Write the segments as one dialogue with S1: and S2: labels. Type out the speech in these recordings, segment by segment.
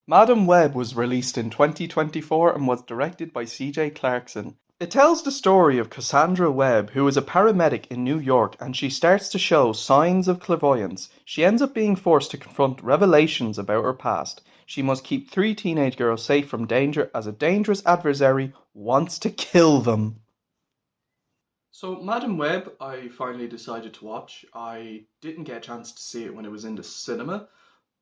S1: Madam Web was released in 2024 and was directed by CJ Clarkson. It tells the story of Cassandra Webb, who is a paramedic in New York, and she starts to show signs of clairvoyance. She ends up being forced to confront revelations about her past. She must keep three teenage girls safe from danger as a dangerous adversary wants to kill them. So, Madam Web, I finally decided to watch. I didn't get a chance to see it when it was in the cinema,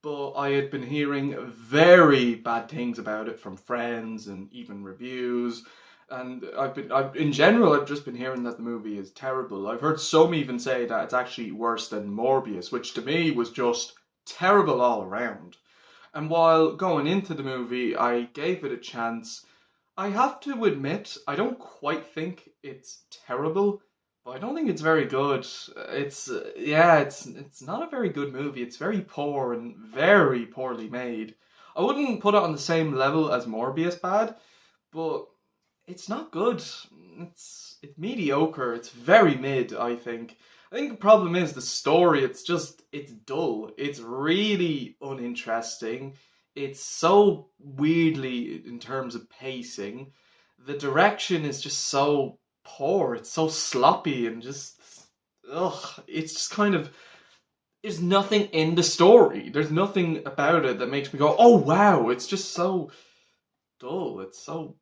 S1: but I had been hearing very bad things about it from friends and even reviews. And in general, I've just been hearing that the movie is terrible. I've heard some even say that it's actually worse than Morbius, which to me was just terrible all around. And while going into the movie, I gave it a chance. I have to admit, I don't quite think it's terrible, but I don't think it's very good. It's not a very good movie. It's very poor and very poorly made. I wouldn't put it on the same level as Morbius bad, but it's not good. It's mediocre. It's very mid, I think. I think the problem is the story. It's dull. It's really uninteresting. It's so weirdly in terms of pacing. The direction is just so poor. It's so sloppy and just ugh. It's just kind of there's nothing in the story. There's nothing about it that makes me go, "Oh wow!" It's just so dull. It's so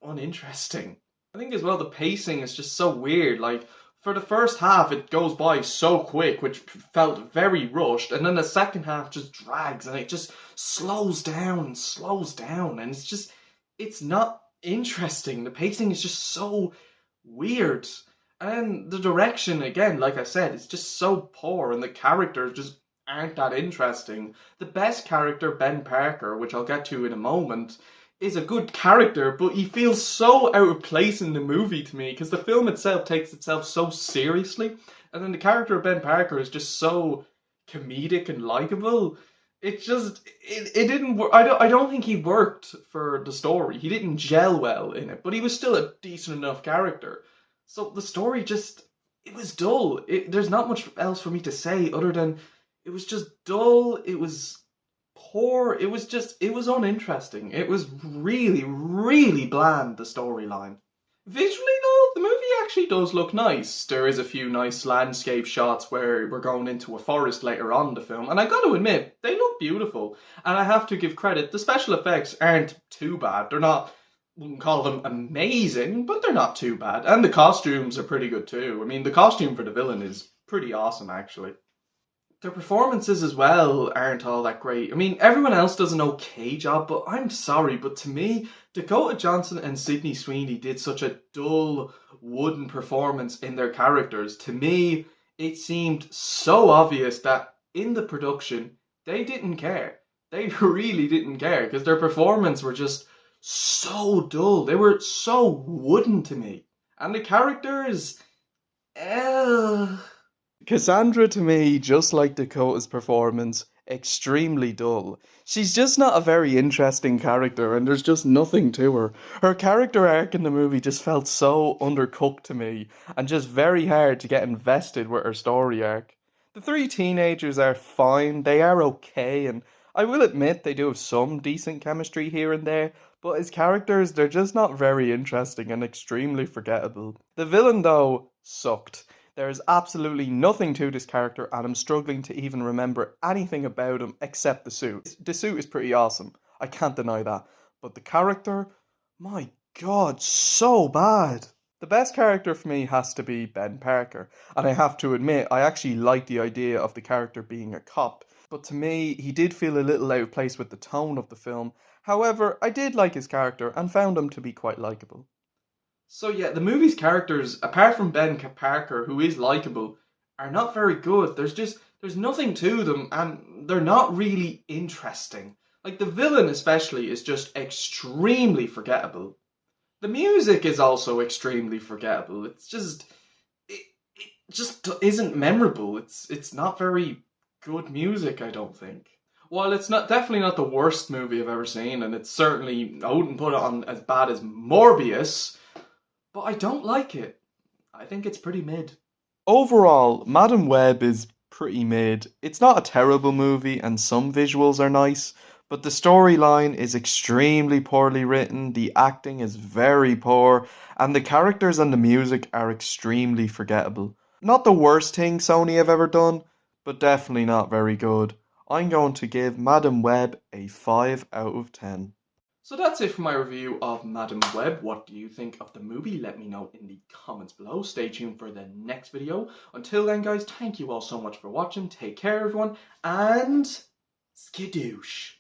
S1: uninteresting. I think as well the pacing is just so weird. Like for the first half, it goes by so quick, which felt very rushed, and then the second half just drags and it just slows down, and it's not interesting. The pacing is just so weird, and the direction again, like I said, it's just so poor, and the characters just aren't that interesting. The best character, Ben Parker, which I'll get to in a moment, is a good character, but he feels so out of place in the movie to me because the film itself takes itself so seriously, and then the character of Ben Parker is just so comedic and likable. It didn't work. I don't think he worked for the story. He didn't gel well in it, but he was still a decent enough character. So the story just it was dull. There's not much else for me to say other than it was just dull. It was poor. It was uninteresting. It was really, really bland, the storyline. Visually, though, the movie actually does look nice. There is a few nice landscape shots where we're going into a forest later on in the film, and I got to admit, they look beautiful. And I have to give credit, the special effects aren't too bad. They're not, wouldn't call them amazing, but they're not too bad. And the costumes are pretty good too. I mean, the costume for the villain is pretty awesome, actually. Their performances as well aren't all that great. I mean, everyone else does an okay job, but I'm sorry, but to me, Dakota Johnson and Sydney Sweeney did such a dull, wooden performance in their characters. To me, it seemed so obvious that in the production, they didn't care. They really didn't care because their performance were just so dull. They were so wooden to me. And the characters, eh. Cassandra to me, just like Dakota's performance, extremely dull. She's just not a very interesting character and there's just nothing to her. Her character arc in the movie just felt so undercooked to me and just very hard to get invested with her story arc. The three teenagers are fine, they are okay, and I will admit they do have some decent chemistry here and there, but as characters, they're just not very interesting and extremely forgettable. The villain, though, sucked. There is absolutely nothing to this character, and I'm struggling to even remember anything about him except the suit. The suit is pretty awesome, I can't deny that. But the character, my god, so bad. The best character for me has to be Ben Parker, and I have to admit, I actually like the idea of the character being a cop. But to me, he did feel a little out of place with the tone of the film. However, I did like his character and found him to be quite likable. So yeah, the movie's characters, apart from Ben Parker, who is likable, are not very good. There's nothing to them, and they're not really interesting. Like the villain, especially, is just extremely forgettable. The music is also extremely forgettable. It just isn't memorable. It's not very good music, I don't think. While it's not definitely not the worst movie I've ever seen, and it's certainly I wouldn't put it on as bad as Morbius, but I don't like it. I think it's pretty mid. Overall, Madam Web is pretty mid. It's not a terrible movie, and some visuals are nice,
S2: But the storyline is extremely poorly written, the acting is very poor, and the characters and the music are extremely forgettable. Not the worst thing Sony have ever done, but definitely not very good. I'm going to give Madam Web a 5 out of 10.
S1: So that's it for my review of Madam Web. What do you think of the movie? Let me know in the comments below. Stay tuned for the next video. Until then, guys, thank you all so much for watching. Take care, everyone, and skadoosh.